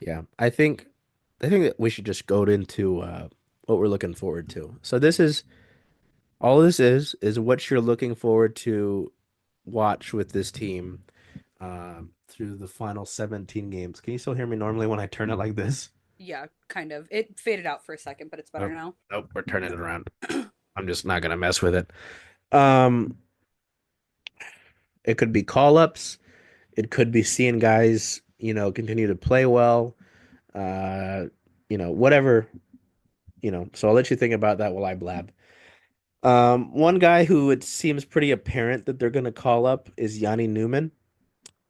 Yeah, I think that we should just go into what we're looking forward to. So this is all this is what you're looking forward to watch with this team through the final 17 games. Can you still hear me normally when I turn it like this? Yeah, kind of. It faded out for a second, but it's better Oh, now. nope, we're turning it around. I'm just not gonna mess with it. Um, it could be call-ups. It could be seeing guys, continue to play well. Uh, whatever, So I'll let you think about that while I blab. One guy who it seems pretty apparent that they're gonna call up is Yanni Newman.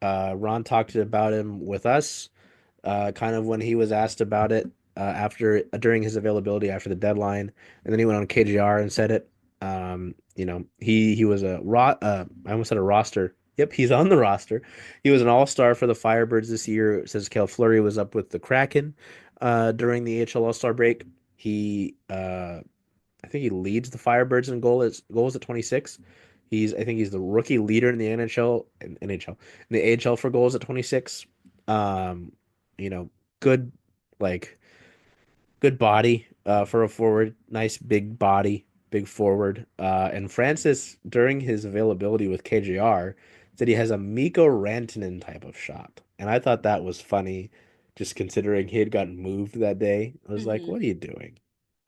Ron talked about him with us, kind of when he was asked about it after during his availability after the deadline, and then he went on KJR and said it. He was I almost said a roster. Yep, he's on the roster. He was an all-star for the Firebirds this year. It says Cal Fleury was up with the Kraken during the AHL All-Star break. He I think he leads the Firebirds in goals at 26. I think he's the rookie leader in the in the AHL for goals at 26. Um, you know, good like good body for a forward, nice big body, big forward. And Francis during his availability with KJR said he has a Mikko Rantanen type of shot. And I thought that was funny just considering he had gotten moved that day. I was like, Hmm. what are you doing?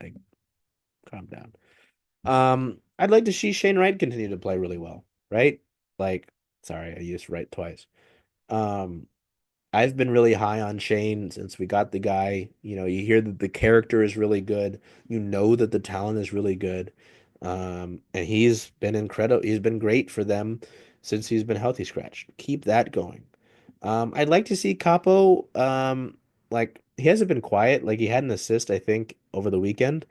Like, calm down. I'd like to see Shane Wright continue to play really well, right? Like, sorry, I used Wright twice. Um, I've been really high on Shane since we got the guy. You hear that the character is really good. You know that the talent is really good. And he's been incredible. He's been great for them since he's been healthy scratch. Keep that going. I'd like to see Capo. Like he hasn't been quiet. Like he had an assist, I think, over the weekend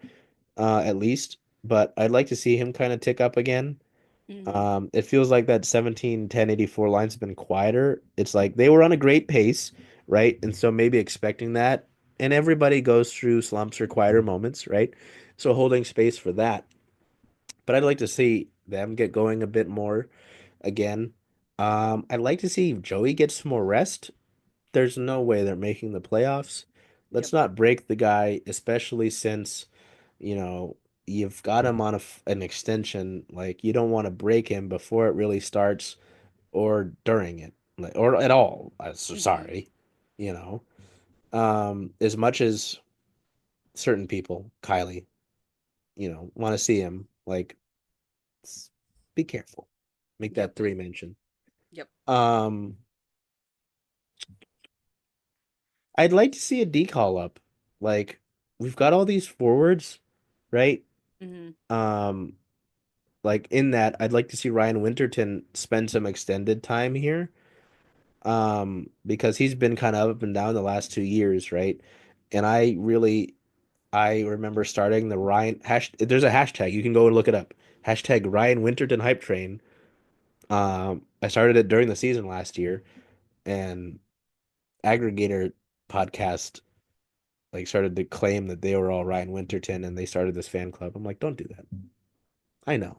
at least. But I'd like to see him kind of tick up again. Hmm. It feels like that 17-10-84 line's been quieter. It's like they were on a great pace, right? And so maybe expecting that. And everybody goes through slumps or quieter moments, right? So holding space for that. But I'd like to see them get going a bit more again. I'd like to see Joey get some more rest. There's no way they're making the playoffs. Let's Yep. not break the guy, especially since you know, you've got him on an extension. Like you don't want to break him before it really starts or during it, like, or at all. So Hmm. sorry, you know. As much as certain people, Kylie, want to see him, like, be careful. Make Yep. that three mention. Yep. Um, I'd like to see a D call up. Like, we've got all these forwards, right? Hmm. Um, like in that, I'd like to see Ryan Winterton spend some extended time here. Because he's been kind of up and down the last 2 years, right? And I remember starting the Ryan hash. There's a hashtag you can go and look it up. Hashtag Ryan Winterton hype train. I started it during the season last year, and Aggregator podcast like started to claim that they were all Ryan Winterton, and they started this fan club. I'm like, don't do that. I know.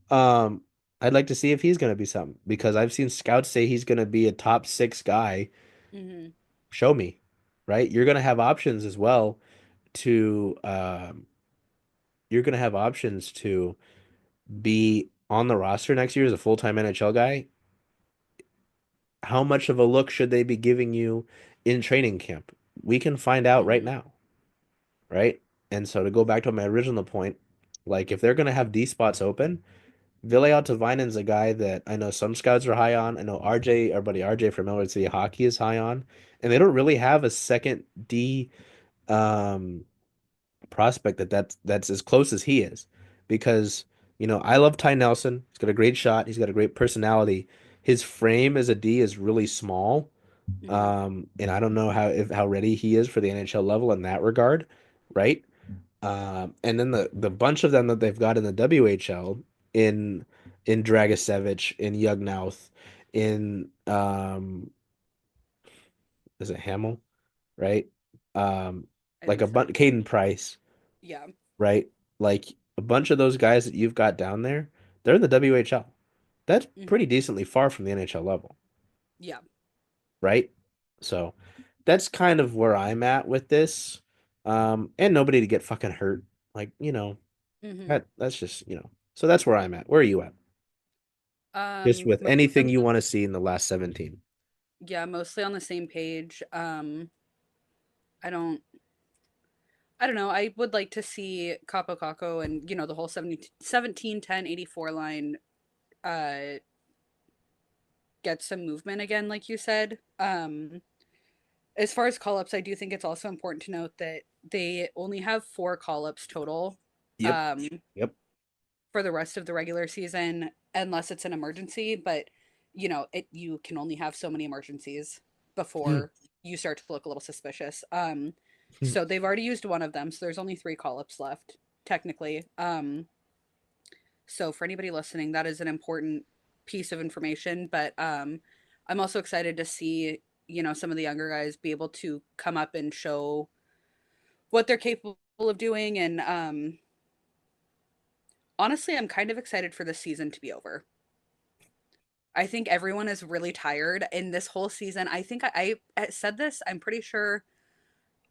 Um, I'd like to see if he's gonna be something because I've seen scouts say he's gonna be a top six guy. Hmm. Show me, right? You're gonna have options to be on the roster next year as a full-time NHL guy. How much of a look should they be giving you in training camp? We can find out right Hmm. now, right? And so to go back to my original point, like if they're gonna have D spots open, Ville Tavainen's a guy that I know some scouts are high on. I know RJ, our buddy RJ from Millard City Hockey is high on, and they don't really have a second D um prospect that's as close as he is because I love Ty Nelson. He's got a great shot. He's got a great personality. His frame as a D is really small. Hmm. And I don't know how ready he is for the NHL level in that regard, right? And then the bunch of them that they've got in the WHL in Dragicevic, in Yugnauth, in is it Hamill, right? Um, I like think a so. bunch Caden Price, Yeah. right? Like a bunch of those guys that you've got down there, they're in the WHL. That's pretty Hmm. decently far from the NHL level, Yeah. right? So that's kind of where I'm at with this. And nobody to get fucking hurt. Like, Hmm. that's just, so that's where I'm at. Where are you at? Just with anything you want to see in the last 17. Yeah, mostly on the same page. I don't I don't know. I would like to see Capo Caco and, the whole 17 10 84 line uh get some movement again, like you said. As far as call ups, I do think it's also important to note that they only have 4 call ups total Yep. um Yep. for the rest of the regular season, unless it's an emergency, but you can only have so many emergencies before you start to look a little suspicious. So they've already used one of them, so there's only 3 call-ups left, technically. So for anybody listening, that is an important piece of information. But I'm also excited to see, some of the younger guys be able to come up and show what they're capable of doing. And honestly, I'm kind of excited for this season to be over. I think everyone is really tired in this whole season. I think I said this, I'm pretty sure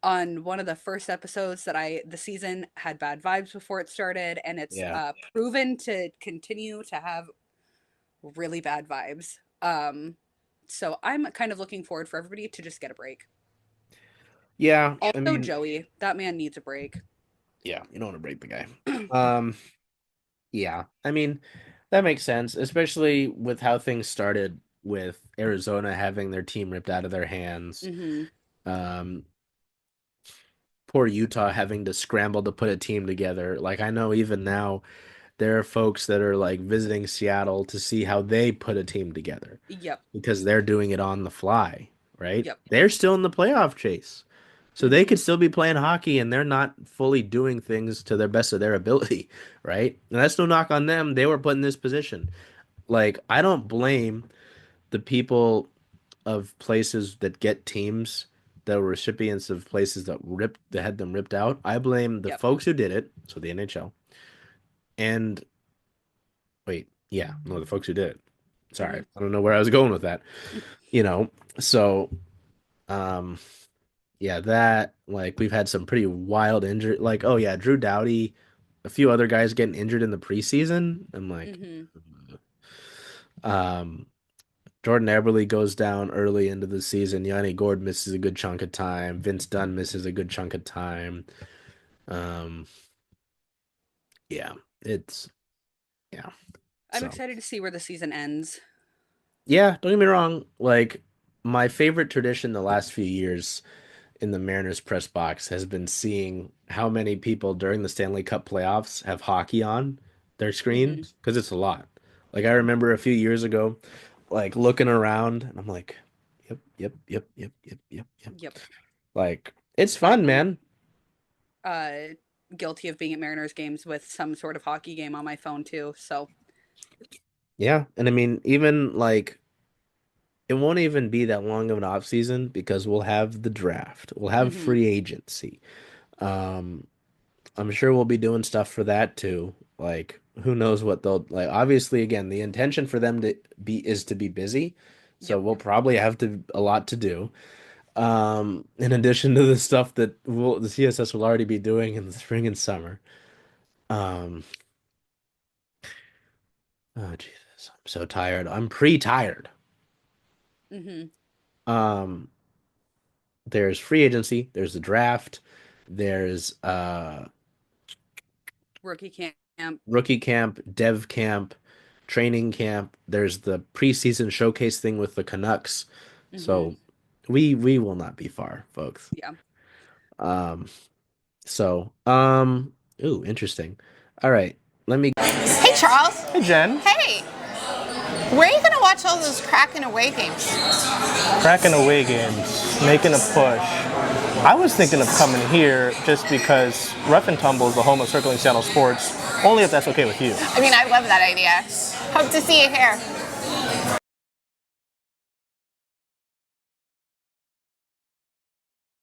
on one of the first episodes that the season had bad vibes before it started, and it's Yeah. proven to continue to have really bad vibes. So I'm kind of looking forward for everybody to just get a break. Yeah. I Also, mean, Joey, that man needs a break. yeah, you don't want to break the guy. Um, yeah. I mean, that makes sense, especially with how things started with Arizona having their team ripped out of their hands. Hmm. Um, Poor Utah having to scramble to put a team together. Like I know even now there are folks that are like visiting Seattle to see how they put a team together Yep. because they're doing it on the fly, right? Yep. They're still in the playoff chase. So they Hmm. could still be playing hockey and they're not fully doing things to their best of their ability, right? And that's no knock on them. They were put in this position. Like, I don't blame the people of places that get teams that were recipients of places that had them ripped out. I blame the Yep. folks who did it, so the NHL, and wait, yeah, no, the folks who did it. Sorry, Hmm. I don't know where I was going with that. You know, so um yeah, that like we've had some pretty wild injury like oh yeah, Drew Doughty, a few other guys getting injured in the preseason. I'm like Hmm. um Jordan Eberle goes down early into the season. Yanni Gord misses a good chunk of time. Vince Dunn misses a good chunk of time. Um, yeah, it's yeah. I'm So excited to see where the season ends. yeah, don't get me wrong. Like my favorite tradition the last few years in the Mariners press box has been seeing how many people during the Stanley Cup playoffs have hockey on their screen Hmm. because it's a lot. Like I remember a few years ago, like looking around and I'm like, yep, yep, yep, yep, yep, yep, yep. Yep. Like it's fun, I'm man. uh guilty of being at Mariners games with some sort of hockey game on my phone too. So, Yeah, and I mean even like it won't even be that long of an off season because we'll have the draft. We'll have hmm. free agency. Um, I'm sure we'll be doing stuff for that too. Like, who knows what they'll like. Obviously, again, the intention for them to be is to be busy, so Yep. we'll probably have to a lot to do. In addition to the stuff that the CSS will already be doing in the spring and summer. Um, oh Jesus, I'm so tired. I'm pre-tired. Hmm. Um, there's free agency. There's the draft. There's Rookie camp. rookie camp, dev camp, training camp. There's the preseason showcase thing with the Canucks. Hmm. So we will not be far, folks. Yeah. Um so ooh, interesting. All right. Let me Hey, Charles. Hey, Jen. Hey, where are you going to watch all those Kraken away games? Cracking away games, making a push. I was thinking of coming here just because Rough and Tumble is the home of circling Seattle sports, only if that's okay with you. I mean, I love that idea. Hope to see you here.